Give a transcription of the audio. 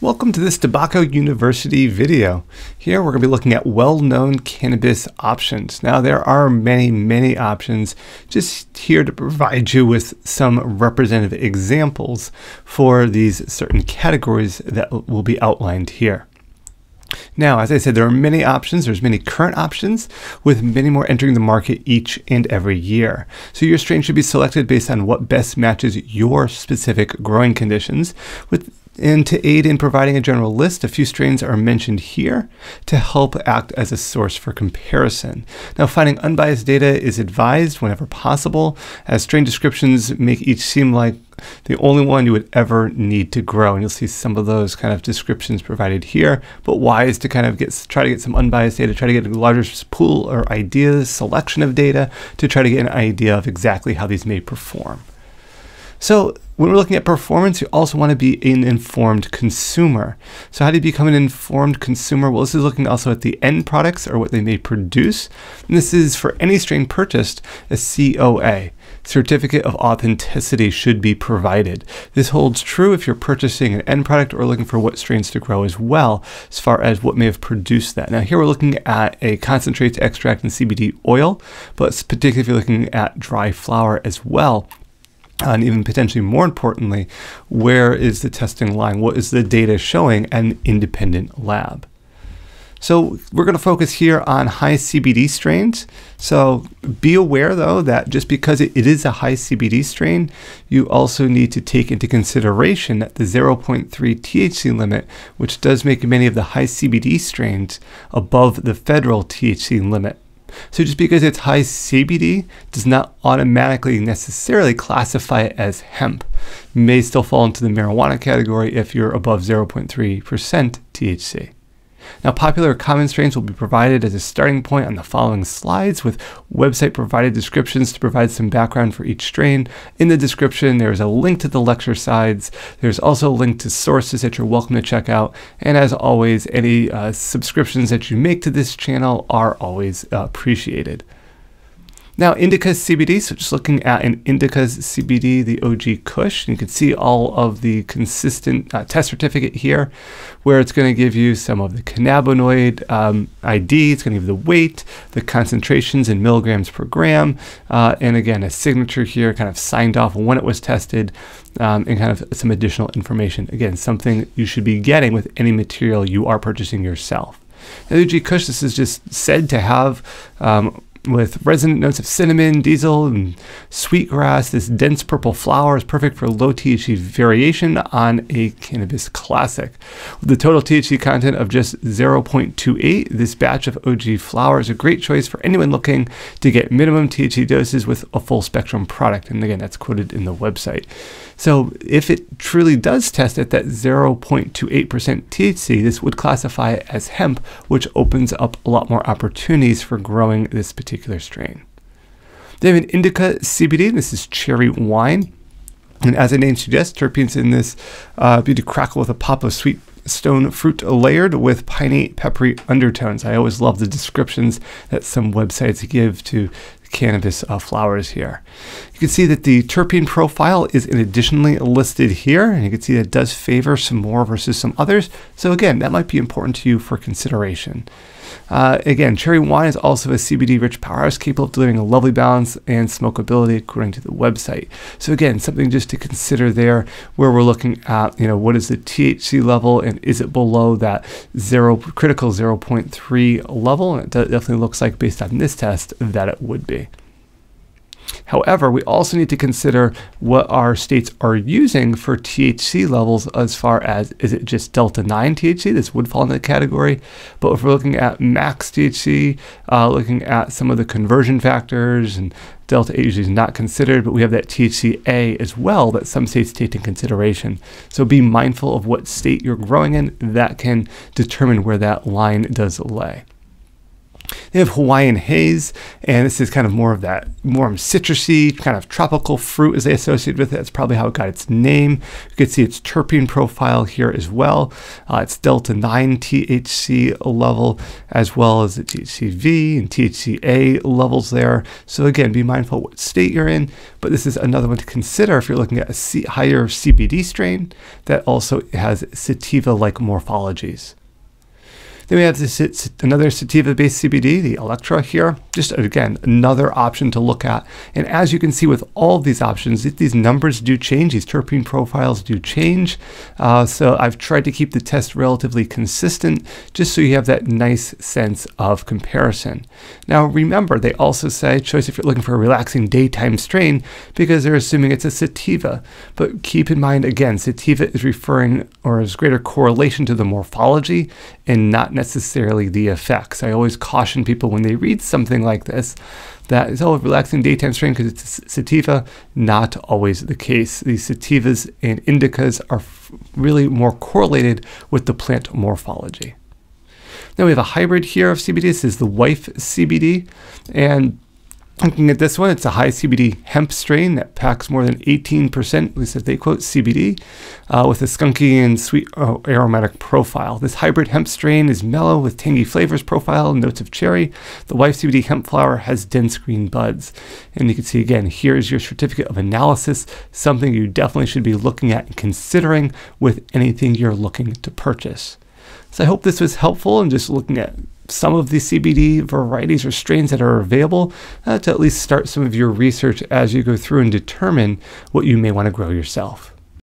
Welcome to this Tobacco University video. Here we're going to be looking at well-known cannabis options. Now there are many options, just here to provide you with some representative examples for these certain categories that will be outlined here. Now, as I said, there are many options. There's many current options, with many more entering the market each and every year. So your strain should be selected based on what best matches your specific growing conditions. And to aid in providing a general list, a few strains are mentioned here to help act as a source for comparison. Now, finding unbiased data is advised whenever possible, as strain descriptions make each seem like the only one you would ever need to grow. And you'll see some of those kind of descriptions provided here, but wise to kind of try to get some unbiased data, try to get a larger pool or ideas, selection of data to try to get an idea of exactly how these may perform. So when we're looking at performance, you also want to be an informed consumer. So how do you become an informed consumer? Well, this is looking also at the end products or what they may produce. And this is for any strain purchased, a COA, Certificate of Authenticity, should be provided. This holds true if you're purchasing an end product or looking for what strains to grow as well, as far as what may have produced that. Now here we're looking at a concentrates, extract, and CBD oil, but particularly if you're looking at dry flower as well. And even potentially more importantly, where is the testing line? What is the data showing an independent lab? So we're going to focus here on high CBD strains. So be aware though that just because it is a high CBD strain, you also need to take into consideration that the 0.3 THC limit, which does make many of the high CBD strains above the federal THC limit. So just because it's high CBD does not automatically necessarily classify it as hemp. It may still fall into the marijuana category if you're above 0.3% THC. Now, popular common strains will be provided as a starting point on the following slides, with website provided descriptions to provide some background for each strain. In the description, there's a link to the lecture slides. There's also a link to sources that you're welcome to check out. And as always, any subscriptions that you make to this channel are always appreciated. Now, Indica CBD, so just looking at an Indica CBD, the OG Kush, you can see all of the consistent test certificate here, where it's going to give you some of the cannabinoid ID, it's going to give you the weight, the concentrations in milligrams per gram, and again, a signature here kind of signed off when it was tested, and kind of some additional information. Again, something you should be getting with any material you are purchasing yourself. Now, the OG Kush, this is just said to have with resonant notes of cinnamon, diesel, and sweetgrass. This dense purple flower is perfect for low THC variation on a cannabis classic. With the total THC content of just 0.28, this batch of OG flower is a great choice for anyone looking to get minimum THC doses with a full spectrum product. And again, that's quoted in the website. So if it truly does test at that 0.28% THC, this would classify it as hemp, which opens up a lot more opportunities for growing this particular strain. They have an Indica CBD. This is cherry wine. And as the name suggests, terpenes in this beauty crackle with a pop of sweet stone fruit layered with piney, peppery undertones. I always love the descriptions that some websites give to cannabis flowers here. You can see that the terpene profile is additionally listed here, and you can see that it does favor some more versus some others. So again, that might be important to you for consideration. Again, cherry wine is also a CBD-rich powerhouse capable of delivering a lovely balance and smokability according to the website. So again, something just to consider there, where we're looking at, what is the THC level and is it below that critical 0.3 level? And it definitely looks like, based on this test, that it would be. However, we also need to consider what our states are using for THC levels, as far as, is it just Delta 9 THC? This would fall into the category. But if we're looking at max THC, looking at some of the conversion factors, and Delta 8 usually is not considered, but we have that THCA as well that some states take into consideration. So be mindful of what state you're growing in. That can determine where that line does lay. You have Hawaiian Haze, and this is kind of more of that warm citrusy, kind of tropical fruit as they associate with it. That's probably how it got its name. You can see its terpene profile here as well. It's Delta 9 THC level, as well as the THCV and THCA levels there. So again, be mindful what state you're in, but this is another one to consider if you're looking at a higher CBD strain that also has sativa-like morphologies. Then we have another sativa-based CBD, the Elektra here. Just again, another option to look at. And as you can see with all of these options, these numbers do change, these terpene profiles do change. So I've tried to keep the test relatively consistent, just so you have that nice sense of comparison. Now remember, they also say choice if you're looking for a relaxing daytime strain, because they're assuming it's a sativa. But keep in mind, again, sativa is referring, or has greater correlation to the morphology and not necessarily the effects. I always caution people when they read something like this that it's a relaxing daytime strain because it's sativa. Not always the case. These sativas and indicas are really more correlated with the plant morphology. Now we have a hybrid here of CBD. This is the Wife CBD, and looking at this one, it's a high CBD hemp strain that packs more than 18%, at least if they quote CBD, with a skunky and sweet aromatic profile. This hybrid hemp strain is mellow with tangy flavors profile, notes of cherry. The Wife CBD hemp flower has dense green buds. And you can see again, here's your certificate of analysis, something you definitely should be looking at and considering with anything you're looking to purchase. So I hope this was helpful in just looking at some of the CBD varieties or strains that are available to at least start some of your research as you go through and determine what you may want to grow yourself.